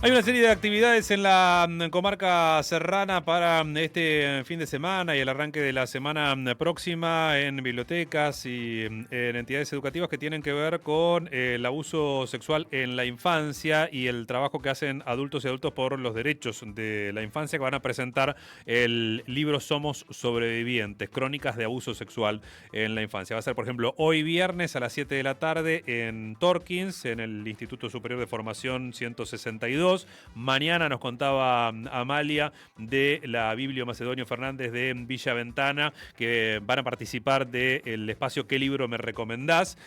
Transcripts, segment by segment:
Hay una serie de actividades en la comarca serrana para este fin de semana y el arranque de la semana próxima en bibliotecas y en entidades educativas que tienen que ver con el abuso sexual en la infancia y el trabajo que hacen adultos y adultos por los derechos de la infancia, que van a presentar el libro Somos Sobrevivientes, Crónicas de Abuso Sexual en la Infancia. Va a ser, por ejemplo, hoy viernes a las 7 de la tarde en Torkins, en el Instituto Superior de Formación 162. Mañana nos contaba Amalia de la Biblio Macedonio Fernández de Villa Ventana, que van a participar del espacio ¿Qué libro me recomendás?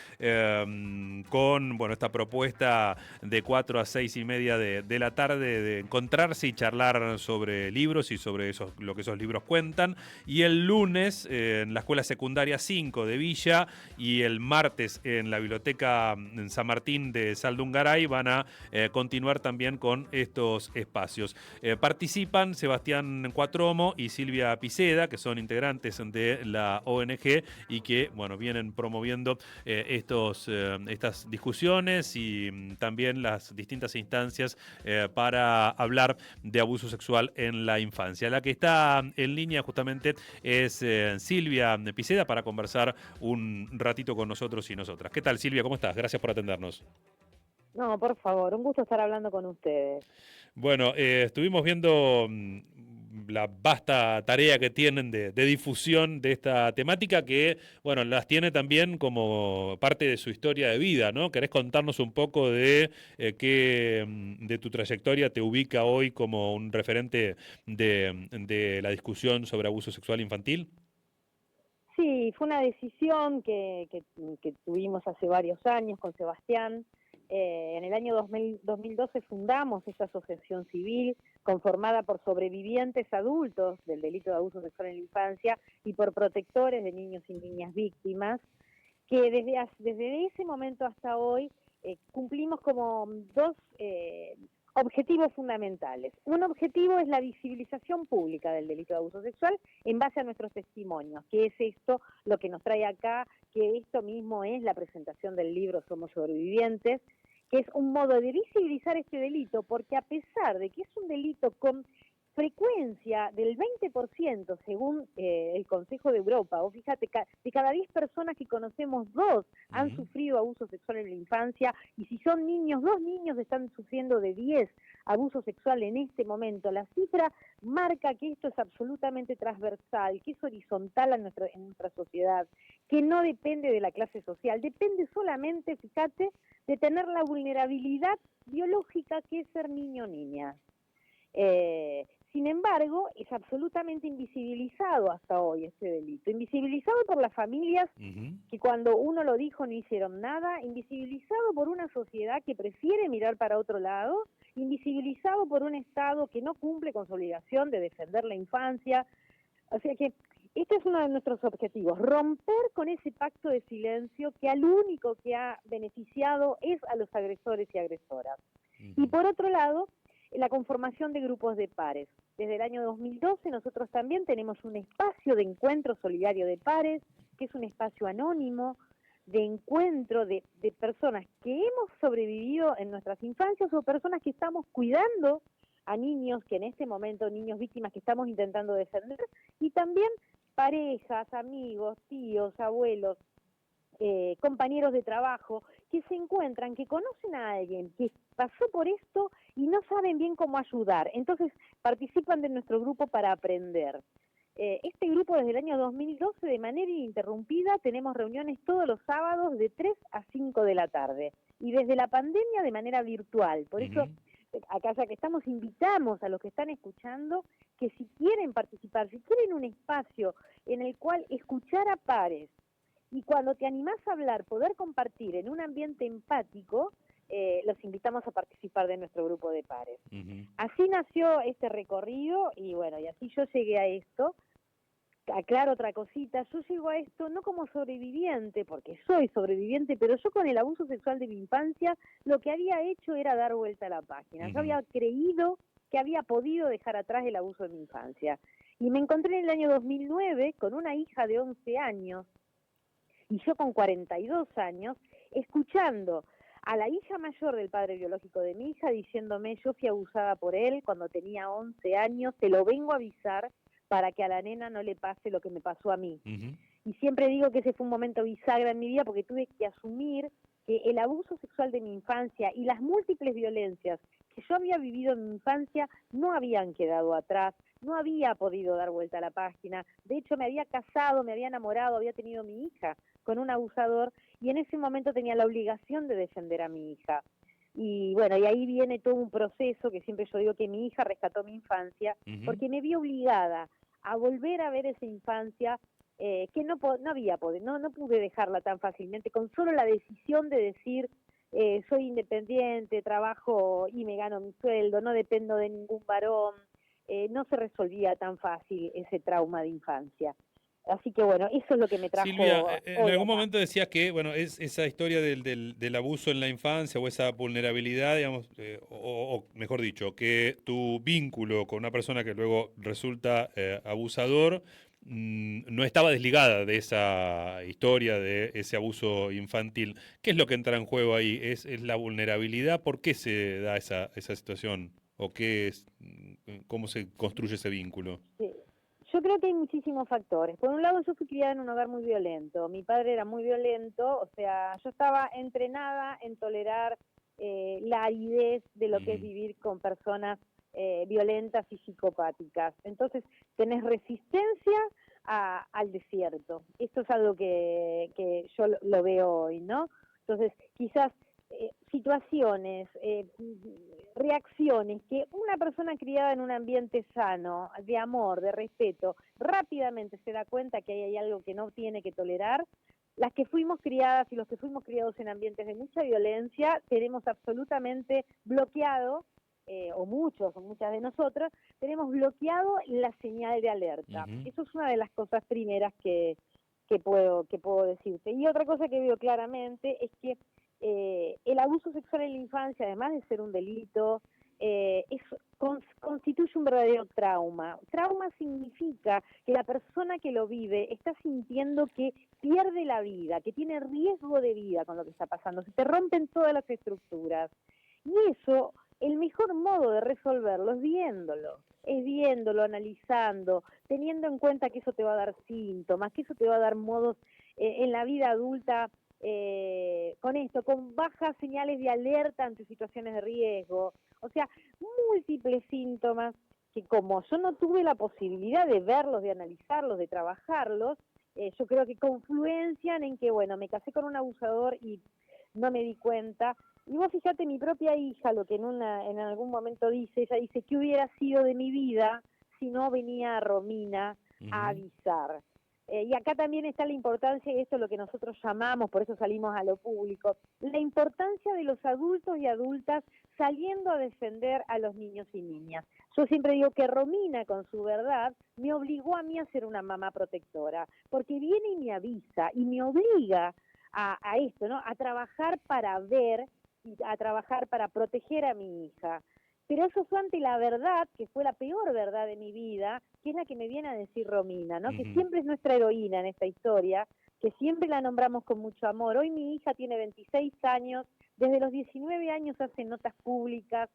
Con esta propuesta de 4 a 6 y media de la tarde de encontrarse y charlar sobre libros y sobre lo que esos libros cuentan. Y el lunes en la Escuela Secundaria 5 de Villa y el martes en la Biblioteca San Martín de Saldungaray van a continuar también con estos espacios. Participan Sebastián Cuatromo y Silvia Piceda, que son integrantes de la ONG y que vienen promoviendo estas discusiones y también las distintas instancias para hablar de abuso sexual en la infancia. La que está en línea justamente es Silvia Piceda para conversar un ratito con nosotros y nosotras. ¿Qué tal, Silvia? ¿Cómo estás? Gracias por atendernos. No, por favor, un gusto estar hablando con ustedes. Bueno, estuvimos viendo la vasta tarea que tienen de difusión de esta temática que, las tiene también como parte de su historia de vida, ¿no? ¿Querés contarnos un poco de qué de tu trayectoria te ubica hoy como un referente de la discusión sobre abuso sexual infantil? Sí, fue una decisión que tuvimos hace varios años con Sebastián. En el año 2012 fundamos esta asociación civil conformada por sobrevivientes adultos del delito de abuso sexual en la infancia y por protectores de niños y niñas víctimas, que desde ese momento hasta hoy cumplimos como dos objetivos fundamentales. Un objetivo es la visibilización pública del delito de abuso sexual en base a nuestros testimonios, que es esto lo que nos trae acá, que esto mismo es la presentación del libro Somos Sobrevivientes, que es un modo de visibilizar este delito, porque a pesar de que es un delito con frecuencia del 20% según el Consejo de Europa, o fíjate, de cada 10 personas que conocemos, 2 han sufrido abuso sexual en la infancia, y si son niños, 2 niños están sufriendo de 10 abuso sexual en este momento. La cifra marca que esto es absolutamente transversal, que es horizontal en nuestra sociedad, que no depende de la clase social, depende solamente, fíjate, de tener la vulnerabilidad biológica que es ser niño o niña. Sin embargo, es absolutamente invisibilizado hasta hoy este delito, invisibilizado por las familias que cuando uno lo dijo no hicieron nada, invisibilizado por una sociedad que prefiere mirar para otro lado, invisibilizado por un Estado que no cumple con su obligación de defender la infancia. O sea que este es uno de nuestros objetivos, romper con ese pacto de silencio que al único que ha beneficiado es a los agresores y agresoras. Y por otro lado, la conformación de grupos de pares. Desde el año 2012 nosotros también tenemos un espacio de encuentro solidario de pares, que es un espacio anónimo de encuentro de personas que hemos sobrevivido en nuestras infancias o personas que estamos cuidando a niños que en este momento, niños víctimas que estamos intentando defender, y también parejas, amigos, tíos, abuelos, compañeros de trabajo que se encuentran, que conocen a alguien que pasó por esto y no saben bien cómo ayudar. Entonces participan de nuestro grupo para aprender. Este grupo desde el año 2012 de manera ininterrumpida tenemos reuniones todos los sábados de 3 a 5 de la tarde y desde la pandemia de manera virtual. Por eso acá ya que estamos invitamos a los que están escuchando que si quieren participar, si quieren un espacio en el cual escuchar a pares, y cuando te animás a hablar, poder compartir en un ambiente empático, los invitamos a participar de nuestro grupo de pares. Así nació este recorrido y y así yo llegué a esto. Aclaro otra cosita, yo llego a esto no como sobreviviente, porque soy sobreviviente, pero yo con el abuso sexual de mi infancia lo que había hecho era dar vuelta a la página. Yo había creído que había podido dejar atrás el abuso de mi infancia. Y me encontré en el año 2009 con una hija de 11 años, y yo con 42 años, escuchando a la hija mayor del padre biológico de mi hija diciéndome: yo fui abusada por él cuando tenía 11 años, te lo vengo a avisar para que a la nena no le pase lo que me pasó a mí. Y siempre digo que ese fue un momento bisagra en mi vida porque tuve que asumir que el abuso sexual de mi infancia y las múltiples violencias que yo había vivido en mi infancia no habían quedado atrás, no había podido dar vuelta a la página. De hecho, me había casado, me había enamorado, había tenido mi hija con un abusador y en ese momento tenía la obligación de defender a mi hija. Y bueno, y ahí viene todo un proceso que siempre yo digo que mi hija rescató mi infancia, porque me vi obligada a volver a ver esa infancia que no había no pude dejarla tan fácilmente, con solo la decisión de decir: soy independiente, trabajo y me gano mi sueldo, no dependo de ningún varón. No se resolvía tan fácil ese trauma de infancia. Así que bueno, eso es lo que me trajo Silvia, en hoy algún acá. momento decías que, bueno, es esa historia del abuso en la infancia o esa vulnerabilidad, digamos, o mejor dicho, que tu vínculo con una persona que luego resulta abusador no estaba desligada de esa historia, de ese abuso infantil. ¿Qué es lo que entra en juego ahí? ¿Es la vulnerabilidad? ¿Por qué se da esa situación? ¿O qué es, cómo se construye ese vínculo? Sí. Yo creo que hay muchísimos factores. Por un lado, yo fui criada en un hogar muy violento. Mi padre era muy violento, o sea, yo estaba entrenada en tolerar la aridez de lo que es vivir con personas violentas y psicopáticas. Entonces, tenés resistencia al desierto. Esto es algo que yo lo veo hoy, ¿no? Entonces, quizás situaciones, reacciones que una persona criada en un ambiente sano, de amor, de respeto, rápidamente se da cuenta que hay algo que no tiene que tolerar. Las que fuimos criadas y los que fuimos criados en ambientes de mucha violencia, tenemos absolutamente bloqueado, o muchos o muchas de nosotros, tenemos bloqueado la señal de alerta. Eso es una de las cosas primeras que puedo decirte. Y otra cosa que veo claramente es que el abuso sexual en la infancia, además de ser un delito, constituye un verdadero trauma. Trauma significa que la persona que lo vive está sintiendo que pierde la vida, que tiene riesgo de vida con lo que está pasando. Se te rompen todas las estructuras. Y eso, el mejor modo de resolverlo es viéndolo, analizando, teniendo en cuenta que eso te va a dar síntomas, que eso te va a dar modos en la vida adulta, con esto, con bajas señales de alerta ante situaciones de riesgo, o sea, múltiples síntomas que como yo no tuve la posibilidad de verlos, de analizarlos, de trabajarlos, yo creo que confluencian en que, bueno, me casé con un abusador y no me di cuenta. Y vos fíjate, mi propia hija, lo que en algún momento dice, ella dice: ¿qué hubiera sido de mi vida si no venía Romina a avisar? Y acá también está la importancia, y esto es lo que nosotros llamamos, por eso salimos a lo público, la importancia de los adultos y adultas saliendo a defender a los niños y niñas. Yo siempre digo que Romina, con su verdad, me obligó a mí a ser una mamá protectora, porque viene y me avisa y me obliga a esto, ¿no? A trabajar para ver y a trabajar para proteger a mi hija. Pero eso fue ante la verdad, que fue la peor verdad de mi vida, que es la que me viene a decir Romina, ¿no? Que siempre es nuestra heroína en esta historia, que siempre la nombramos con mucho amor. Hoy mi hija tiene 26 años, desde los 19 años hace notas públicas,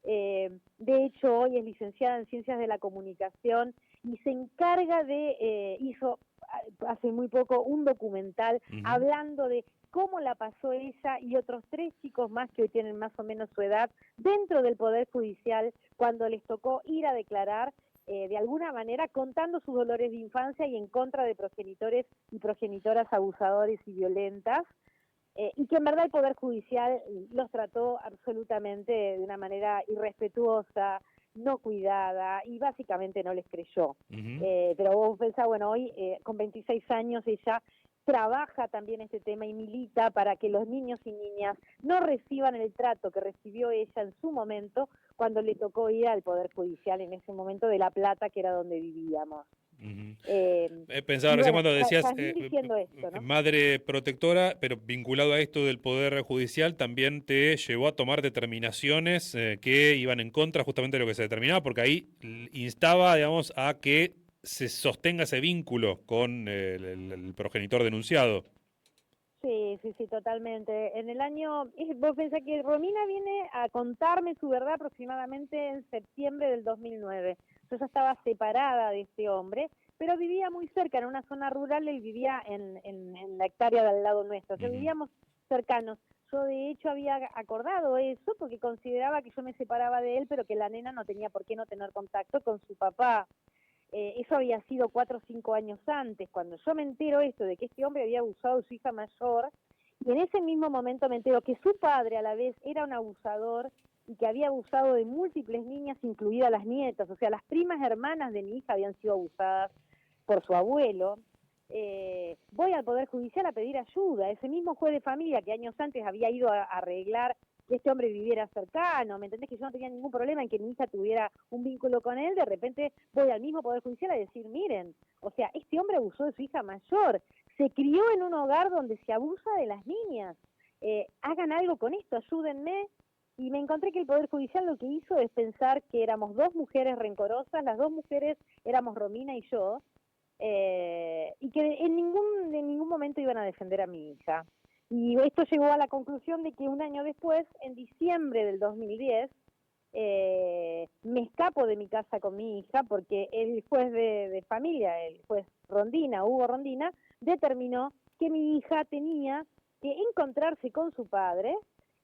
de hecho hoy es licenciada en Ciencias de la Comunicación y se encarga hizo hace muy poco un documental hablando de cómo la pasó ella y otros 3 chicos más que hoy tienen más o menos su edad dentro del Poder Judicial cuando les tocó ir a declarar, de alguna manera contando sus dolores de infancia y en contra de progenitores y progenitoras abusadores y violentas, y que en verdad el Poder Judicial los trató absolutamente de una manera irrespetuosa, no cuidada, y básicamente no les creyó. Pero vos pensás, bueno, hoy con 26 años ella trabaja también este tema y milita para que los niños y niñas no reciban el trato que recibió ella en su momento cuando le tocó ir al Poder Judicial en ese momento de La Plata, que era donde vivíamos. Pensaba Y recién bueno, cuando decías también diciendo esto, ¿no? madre protectora, pero vinculado a esto del Poder Judicial, también te llevó a tomar determinaciones que iban en contra justamente de lo que se determinaba, porque ahí instaba, digamos, a que se sostenga ese vínculo con el progenitor denunciado. Sí, sí, sí, totalmente. En el año, vos pensás que Romina viene a contarme su verdad aproximadamente en septiembre del 2009. Yo ya estaba separada de este hombre, pero vivía muy cerca, en una zona rural, él vivía en la hectárea de al lado nuestro, o sea, Ujú. vivíamos cercanos. Yo de hecho había acordado eso porque consideraba que yo me separaba de él, pero que la nena no tenía por qué no tener contacto con su papá. Eso había sido 4 o 5 años antes, cuando yo me entero esto de que este hombre había abusado de su hija mayor, y en ese mismo momento me entero que su padre a la vez era un abusador y que había abusado de múltiples niñas, incluidas las nietas, o sea, las primas hermanas de mi hija habían sido abusadas por su abuelo. Voy al Poder Judicial a pedir ayuda. Ese mismo juez de familia que años antes había ido a arreglar que este hombre viviera cercano, ¿me entendés? Que yo no tenía ningún problema en que mi hija tuviera un vínculo con él, de repente voy al mismo Poder Judicial a decir, miren, o sea, este hombre abusó de su hija mayor, se crió en un hogar donde se abusa de las niñas, hagan algo con esto, ayúdenme. Y me encontré que el Poder Judicial lo que hizo es pensar que éramos dos mujeres rencorosas, las dos mujeres éramos Romina y yo, y que en ningún momento iban a defender a mi hija. Y esto llegó a la conclusión de que un año después, en diciembre del 2010, me escapo de mi casa con mi hija porque el juez de familia, el juez Rondina, Hugo Rondina, determinó que mi hija tenía que encontrarse con su padre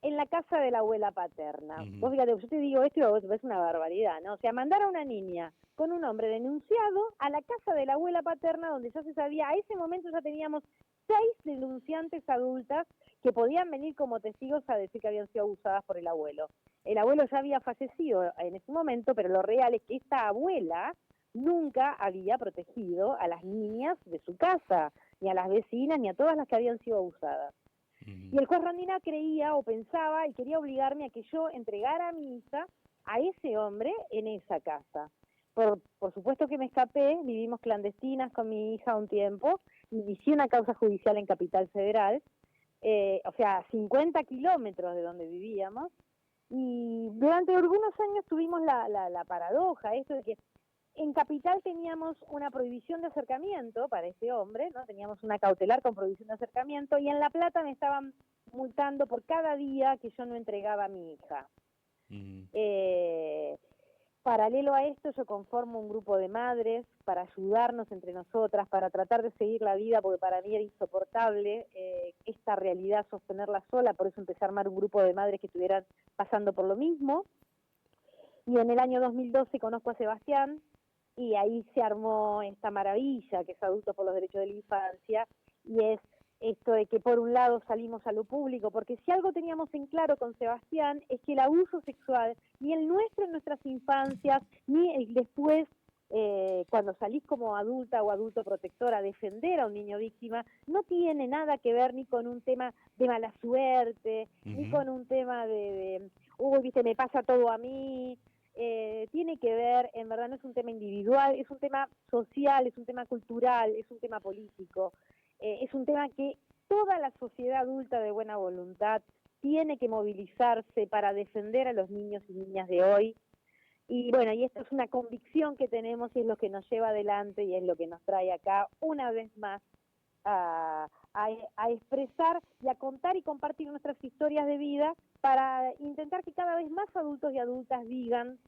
en la casa de la abuela paterna. Ujú. Vos fíjate, yo te digo esto y a vos te parece una barbaridad, ¿no? O sea, mandar a una niña con un hombre denunciado a la casa de la abuela paterna, donde ya se sabía, a ese momento ya teníamos 6 denunciantes adultas que podían venir como testigos a decir que habían sido abusadas por el abuelo. El abuelo ya había fallecido en ese momento, pero lo real es que esta abuela nunca había protegido a las niñas de su casa, ni a las vecinas, ni a todas las que habían sido abusadas. Y Ujú. el juez Rondina creía o pensaba y quería obligarme a que yo entregara a mi hija a ese hombre en esa casa. Por supuesto que me escapé, vivimos clandestinas con mi hija un tiempo, inicié una causa judicial en Capital Federal, o sea, 50 kilómetros de donde vivíamos, y durante algunos años tuvimos la paradoja, esto de que en Capital teníamos una prohibición de acercamiento para este hombre, ¿no? Teníamos una cautelar con prohibición de acercamiento, y en La Plata me estaban multando por cada día que yo no entregaba a mi hija. Ujú. Eh, Paralelo a esto, yo conformo un grupo de madres para ayudarnos entre nosotras, para tratar de seguir la vida, porque para mí era insoportable esta realidad, sostenerla sola, por eso empecé a armar un grupo de madres que estuvieran pasando por lo mismo. Y en el año 2012 conozco a Sebastián, y ahí se armó esta maravilla que es Adultos por los Derechos de la Infancia, y es esto de que por un lado salimos a lo público, porque si algo teníamos en claro con Sebastián es que el abuso sexual, ni el nuestro en nuestras infancias, ni el después, cuando salís como adulta o adulto protector a defender a un niño víctima, no tiene nada que ver ni con un tema de mala suerte, ni Ujú. con un tema uy, viste, me pasa todo a mí. Tiene que ver, en verdad no es un tema individual, es un tema social, es un tema cultural, es un tema político, es un tema que toda la sociedad adulta de buena voluntad tiene que movilizarse para defender a los niños y niñas de hoy. Y bueno, y esto es una convicción que tenemos y es lo que nos lleva adelante y es lo que nos trae acá una vez más a, a expresar y a contar y compartir nuestras historias de vida para intentar que cada vez más adultos y adultas digan,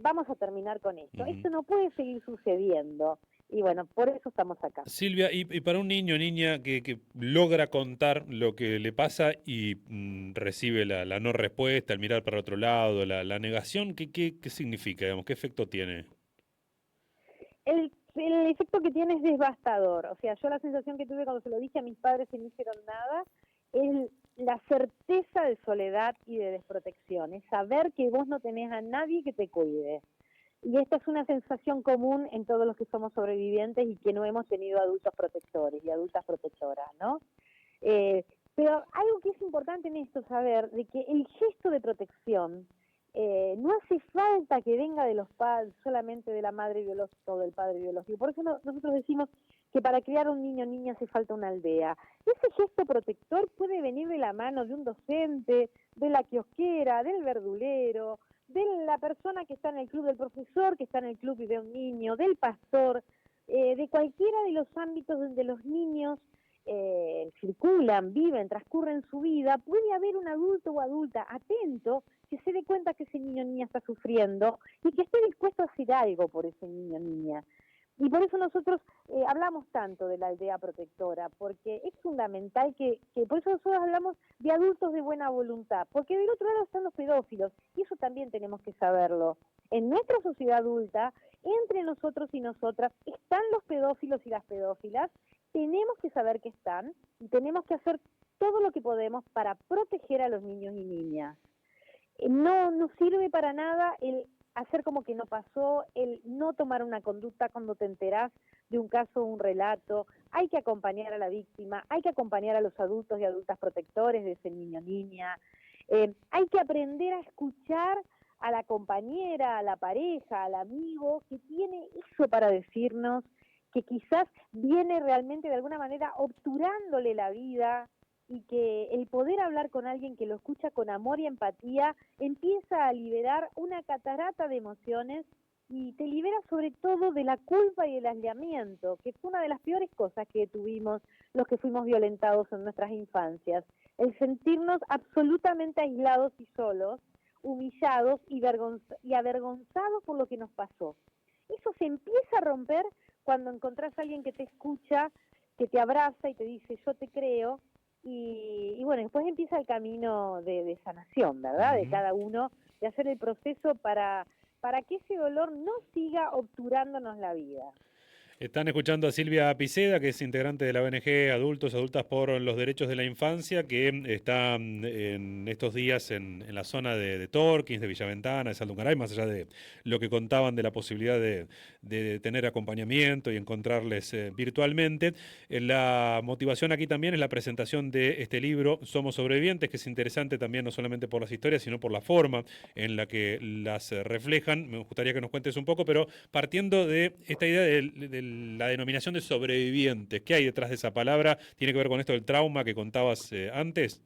vamos a terminar con esto. Ujú. Esto no puede seguir sucediendo. Y bueno, por eso estamos acá. Silvia, y para un niño o niña que logra contar lo que le pasa y recibe la no respuesta, el mirar para otro lado, la negación, ¿qué significa, digamos? ¿Qué efecto tiene? El efecto que tiene es devastador. O sea, yo la sensación que tuve cuando se lo dije a mis padres y no hicieron nada es la certeza de soledad y de desprotección. Es saber que vos no tenés a nadie que te cuide. Y esta es una sensación común en todos los que somos sobrevivientes y que no hemos tenido adultos protectores y adultas protectoras, ¿no? Eh, pero algo que es importante en esto saber, de que el gesto de protección no hace falta que venga de los padres, solamente de la madre biológica o del padre biológico. Por eso nosotros decimos que para criar un niño o niña hace falta una aldea. Ese gesto protector puede venir de la mano de un docente, de la kiosquera, del verdulero, de la persona que está en el club, del profesor que está en el club y ve a un niño, del pastor, de cualquiera de los ámbitos donde los niños circulan, viven, transcurren su vida, puede haber un adulto o adulta atento que se dé cuenta que ese niño o niña está sufriendo y que esté dispuesto a hacer algo por ese niño o niña. Y por eso nosotros hablamos tanto de la aldea protectora, porque es fundamental por eso nosotros hablamos de adultos de buena voluntad, porque del otro lado están los pedófilos, y eso también tenemos que saberlo. En nuestra sociedad adulta, entre nosotros y nosotras, están los pedófilos y las pedófilas, tenemos que saber que están, y tenemos que hacer todo lo que podemos para proteger a los niños y niñas. No nos sirve para nada el hacer como que no pasó, el no tomar una conducta cuando te enterás de un caso o un relato. Hay que acompañar a la víctima, hay que acompañar a los adultos y adultas protectores de ese niño o niña. Hay que aprender a escuchar a la compañera, a la pareja, al amigo que tiene eso para decirnos, que quizás viene realmente de alguna manera obturándole la vida, y que el poder hablar con alguien que lo escucha con amor y empatía empieza a liberar una catarata de emociones y te libera sobre todo de la culpa y el aislamiento, que fue una de las peores cosas que tuvimos los que fuimos violentados en nuestras infancias, el sentirnos absolutamente aislados y solos, humillados y avergonzados por lo que nos pasó. Eso se empieza a romper cuando encontrás a alguien que te escucha, que te abraza y te dice yo te creo. Y bueno, después empieza el camino de sanación, ¿verdad? De cada uno, de hacer el proceso para que ese dolor no siga obturándonos la vida. Están escuchando a Silvia Piceda, que es integrante de la ONG Adultas por los Derechos de la Infancia, que está en estos días en la zona de Torquins, de Villaventana, de Saldungaray, más allá de lo que contaban de la posibilidad de tener acompañamiento y encontrarles virtualmente. La motivación aquí también es la presentación de este libro, Somos Sobrevivientes, que es interesante también no solamente por las historias, sino por la forma en la que las reflejan. Me gustaría que nos cuentes un poco, pero partiendo de esta idea de la denominación de sobrevivientes. ¿Qué hay detrás de esa palabra? ¿Tiene que ver con esto del trauma que contabas antes?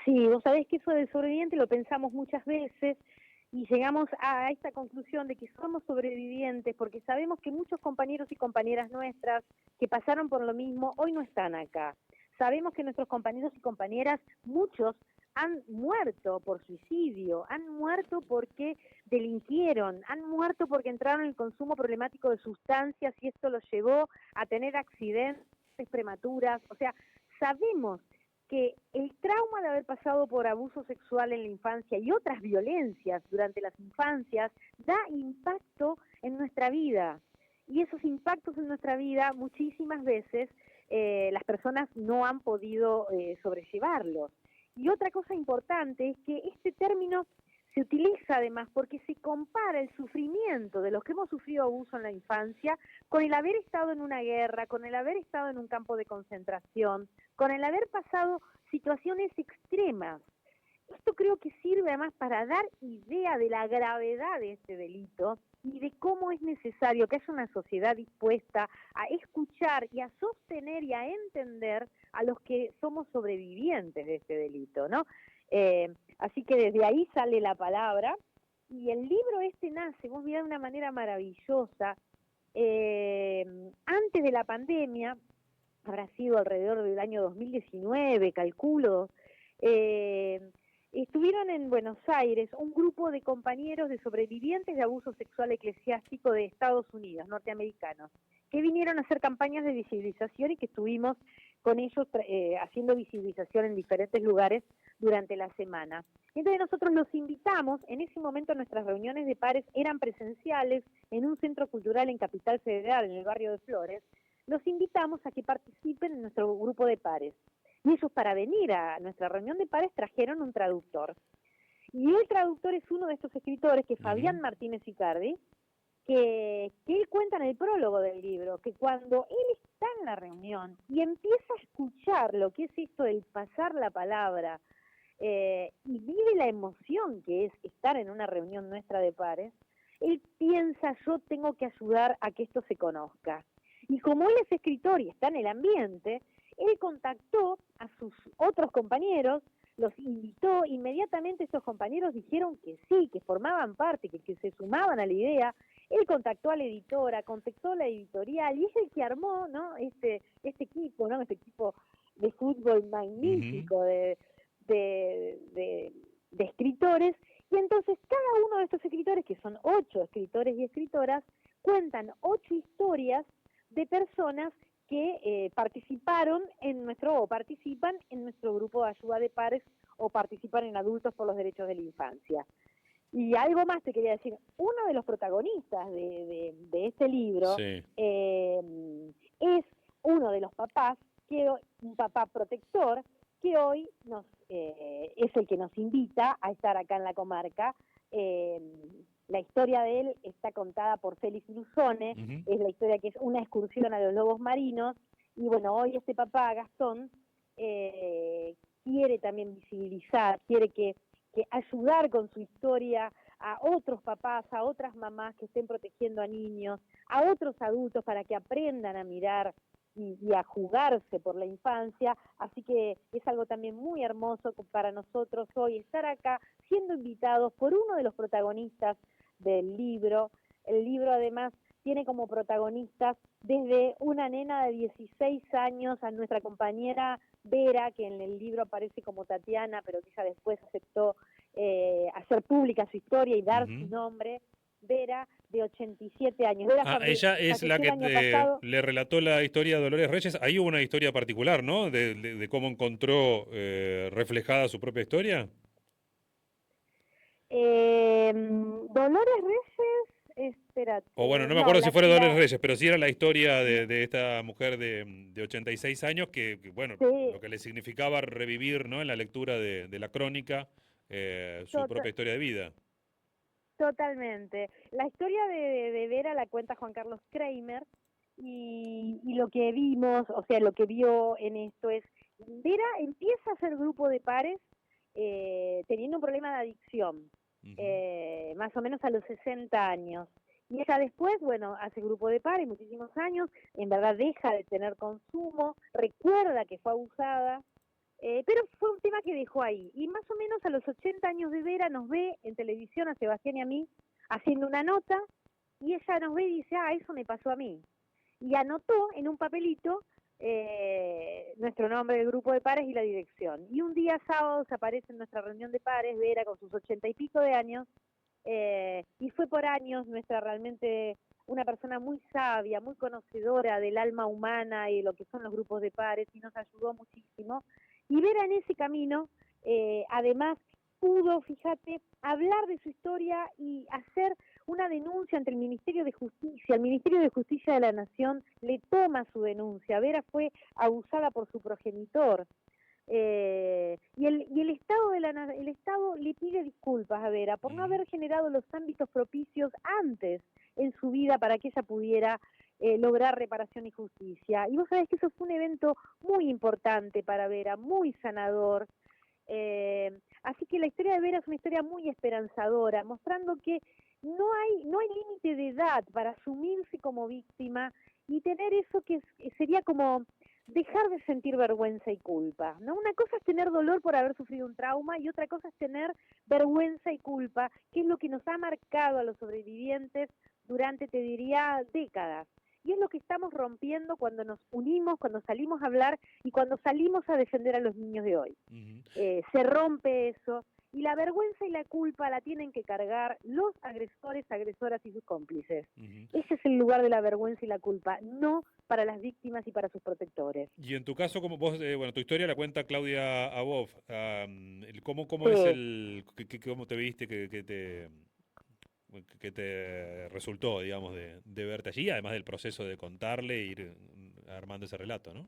Sí, vos sabés que eso del sobreviviente lo pensamos muchas veces y llegamos a esta conclusión de que somos sobrevivientes porque sabemos que muchos compañeros y compañeras nuestras que pasaron por lo mismo hoy no están acá. Sabemos que nuestros compañeros y compañeras, muchos, han muerto por suicidio, han muerto porque delinquieron, han muerto porque entraron en el consumo problemático de sustancias y esto los llevó a tener accidentes prematuras. O sea, sabemos que el trauma de haber pasado por abuso sexual en la infancia y otras violencias durante las infancias da impacto en nuestra vida. Y esos impactos en nuestra vida muchísimas veces las personas no han podido sobrellevarlos. Y otra cosa importante es que este término se utiliza además porque se compara el sufrimiento de los que hemos sufrido abuso en la infancia con el haber estado en una guerra, con el haber estado en un campo de concentración, con el haber pasado situaciones extremas. Esto creo que sirve además para dar idea de la gravedad de este delito y de cómo es necesario que haya una sociedad dispuesta a escuchar y a sostener y a entender a los que somos sobrevivientes de este delito, ¿no? Así que desde ahí sale la palabra y el libro este nace, vos mirá, de una manera maravillosa. Antes de la pandemia, habrá sido alrededor del año 2019, calculo, estuvieron en Buenos Aires un grupo de compañeros de sobrevivientes de abuso sexual eclesiástico de Estados Unidos, norteamericanos, que vinieron a hacer campañas de visibilización y que estuvimos con ellos haciendo visibilización en diferentes lugares durante la semana. Entonces nosotros los invitamos, en ese momento nuestras reuniones de pares eran presenciales en un centro cultural en Capital Federal, en el barrio de Flores, los invitamos a que participen en nuestro grupo de pares. Y ellos, para venir a nuestra reunión de pares, trajeron un traductor. Y el traductor es uno de estos escritores, que es Fabián Martínez Icardi, que él cuenta en el prólogo del libro, que cuando él está en la reunión y empieza a escuchar lo que es esto del pasar la palabra, y vive la emoción que es estar en una reunión nuestra de pares, él piensa, yo tengo que ayudar a que esto se conozca. Y como él es escritor y está en el ambiente, él contactó a sus otros compañeros, los invitó, inmediatamente estos compañeros dijeron que sí, que formaban parte, que se sumaban a la idea. Él contactó a la editora, contactó a la editorial y es el que armó, ¿no? Este equipo, ¿no? Este equipo de fútbol Ujú. magnífico de escritores. Y entonces cada uno de estos escritores, que son 8 escritores y escritoras, cuentan 8 historias de personas que participaron o participan en nuestro grupo de ayuda de pares o participan en Adultos por los Derechos de la Infancia. Y algo más te quería decir, uno de los protagonistas de este libro Sí. es uno de los papás, un papá protector, que hoy es el que nos invita a estar acá en la comarca. Eh, la historia de él está contada por Félix Luzone, Ujú. es la historia que es una excursión a los lobos marinos, y bueno, hoy este papá, Gastón, quiere también visibilizar, quiere que ayudar con su historia a otros papás, a otras mamás que estén protegiendo a niños, a otros adultos para que aprendan a mirar y a jugarse por la infancia. Así que es algo también muy hermoso para nosotros hoy estar acá siendo invitados por uno de los protagonistas del libro. El libro además tiene como protagonistas desde una nena de 16 años a nuestra compañera Vera, que en el libro aparece como Tatiana, pero que ella después aceptó hacer pública su historia y dar su Ujú. nombre. Vera, de 87 años. Vera Ella es la falleció el que año pasado. le relató la historia de Dolores Reyes. Ahí hubo una historia particular, ¿no? De cómo encontró reflejada su propia historia. Dolores Reyes, O bueno, espérate, no me no, acuerdo si fuera Dolores Reyes, pero sí era la historia de esta mujer de 86 años bueno, sí, lo que le significaba revivir, ¿no? En la lectura de la crónica su tota- propia historia de vida. totalmente. La historia de Vera la cuenta Juan Carlos Kramer y lo que vimos, o sea, lo que vio en esto es, Vera empieza a hacer grupo de pares teniendo un problema de adicción, Ujú. más o menos a los 60 años. Y ella después, bueno, hace grupo de pares muchísimos años, en verdad deja de tener consumo, recuerda que fue abusada, pero fue un tema que dejó ahí. Y más o menos a los 80 años de Vera nos ve en televisión a Sebastián y a mí haciendo una nota y ella nos ve y dice, eso me pasó a mí. Y anotó en un papelito nuestro nombre del grupo de pares y la dirección. Y un día sábado se aparece en nuestra reunión de pares Vera con sus 80 y pico de años y fue por años nuestra realmente una persona muy sabia, muy conocedora del alma humana y lo que son los grupos de pares y nos ayudó muchísimo. Y Vera en ese camino, además, pudo, fíjate, hablar de su historia y hacer una denuncia ante el Ministerio de Justicia. El Ministerio de Justicia de la Nación le toma su denuncia. Vera fue abusada por su progenitor. El Estado el Estado le pide disculpas a Vera por no Ujú. haber generado los ámbitos propicios antes en su vida para que ella pudiera lograr reparación y justicia. Y vos sabés que eso fue un evento muy importante para Vera, muy sanador. Así que la historia de Vera es una historia muy esperanzadora, mostrando que no hay límite de edad para asumirse como víctima y tener eso que sería como dejar de sentir vergüenza y culpa, ¿no? Una cosa es tener dolor por haber sufrido un trauma y otra cosa es tener vergüenza y culpa, que es lo que nos ha marcado a los sobrevivientes durante, te diría, décadas. Y es lo que estamos rompiendo cuando nos unimos, cuando salimos a hablar y cuando salimos a defender a los niños de hoy. Ujú. Se rompe eso y la vergüenza y la culpa la tienen que cargar los agresores, agresoras y sus cómplices. Ujú. Ese es el lugar de la vergüenza y la culpa, no para las víctimas y para sus protectores. Y en tu caso, como vos, bueno, tu historia la cuenta Claudia Abov. ¿Cómo es Sí. cómo te viste, que te resultó, digamos, de verte allí, además del proceso de contarle e ir armando ese relato, ¿no?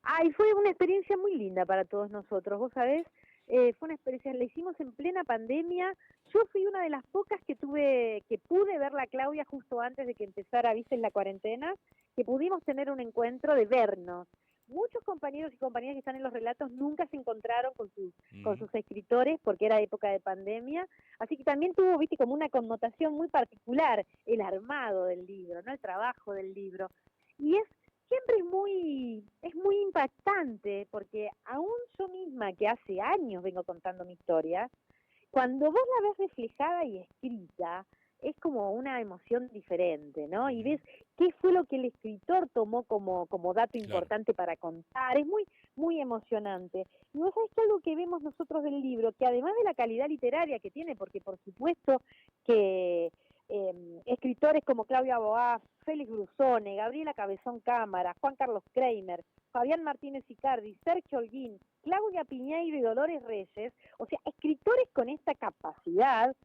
Ay, fue una experiencia muy linda para todos nosotros, vos sabés, fue una experiencia, la hicimos en plena pandemia, yo fui una de las pocas que pude ver la Claudia justo antes de que empezara, viste, la cuarentena, que pudimos tener un encuentro de vernos. Muchos compañeros y compañeras que están en los relatos nunca se encontraron con Ujú. sus escritores porque era época de pandemia, así que también tuvo, viste, como una connotación muy particular el armado del libro, ¿no? El trabajo del libro. Y siempre es muy impactante, porque aún yo misma, que hace años vengo contando mi historia, cuando vos la ves reflejada y escrita, es como una emoción diferente, ¿no? Y ves qué fue lo que el escritor tomó como dato Claro. importante para contar, es muy, muy emocionante. Y vos sabés que algo que vemos nosotros del libro, que además de la calidad literaria que tiene, porque por supuesto que escritores como Claudia Boaz, Félix Brusone, Gabriela Cabezón Cámara, Juan Carlos Kramer, Fabián Martínez Icardi, Sergio Holguín, Claudia Piñeiro y Dolores Reyes, o sea, escritores con esta capacidad,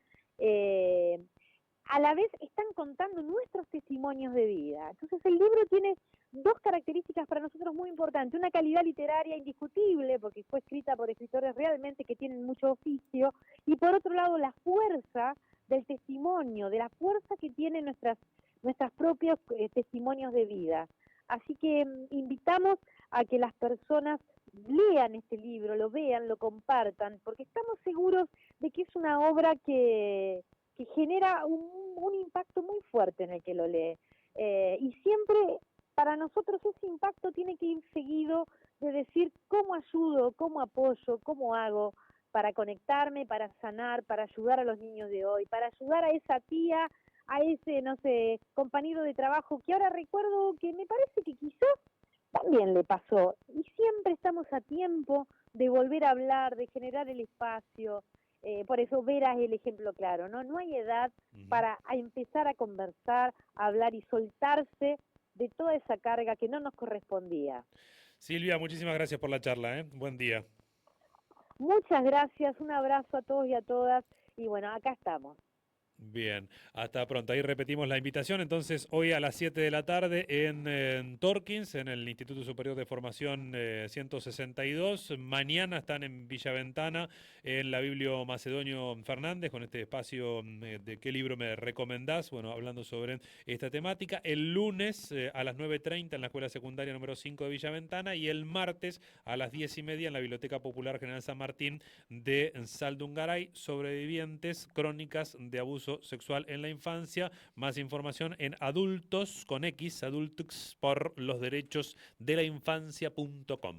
a la vez están contando nuestros testimonios de vida. Entonces el libro tiene dos características para nosotros muy importantes, una calidad literaria indiscutible, porque fue escrita por escritores realmente que tienen mucho oficio, y por otro lado la fuerza del testimonio, de la fuerza que tienen nuestras propios testimonios de vida. Así que invitamos a que las personas lean este libro, lo vean, lo compartan, porque estamos seguros de que es una obra que genera un impacto muy fuerte en el que lo lee. Y siempre para nosotros ese impacto tiene que ir seguido de decir cómo ayudo, cómo apoyo, cómo hago para conectarme, para sanar, para ayudar a los niños de hoy, para ayudar a esa tía, a ese, no sé, compañero de trabajo que ahora recuerdo que me parece que quizás también le pasó. Y siempre estamos a tiempo de volver a hablar, de generar el espacio. Por eso Vera es el ejemplo claro, ¿no? No hay edad para empezar a conversar, a hablar y soltarse de toda esa carga que no nos correspondía. Silvia, muchísimas gracias por la charla, ¿eh? Buen día. Muchas gracias, un abrazo a todos y a todas, y bueno, acá estamos. Bien, hasta pronto. Ahí repetimos la invitación. Entonces, hoy a las 7 de la tarde en Torkins, en el Instituto Superior de Formación 162. Mañana están en Villa Ventana, en la Biblio Macedonio Fernández, con este espacio de qué libro me recomendás. Bueno, hablando sobre esta temática. El lunes a las 9:30 en la Escuela Secundaria número 5 de Villa Ventana. Y el martes a las 10:30 en la Biblioteca Popular General San Martín de Saldungaray, sobrevivientes, crónicas de abuso sexual en la infancia. Más información en adultos con X, adultux por los derechos de la infancia.com.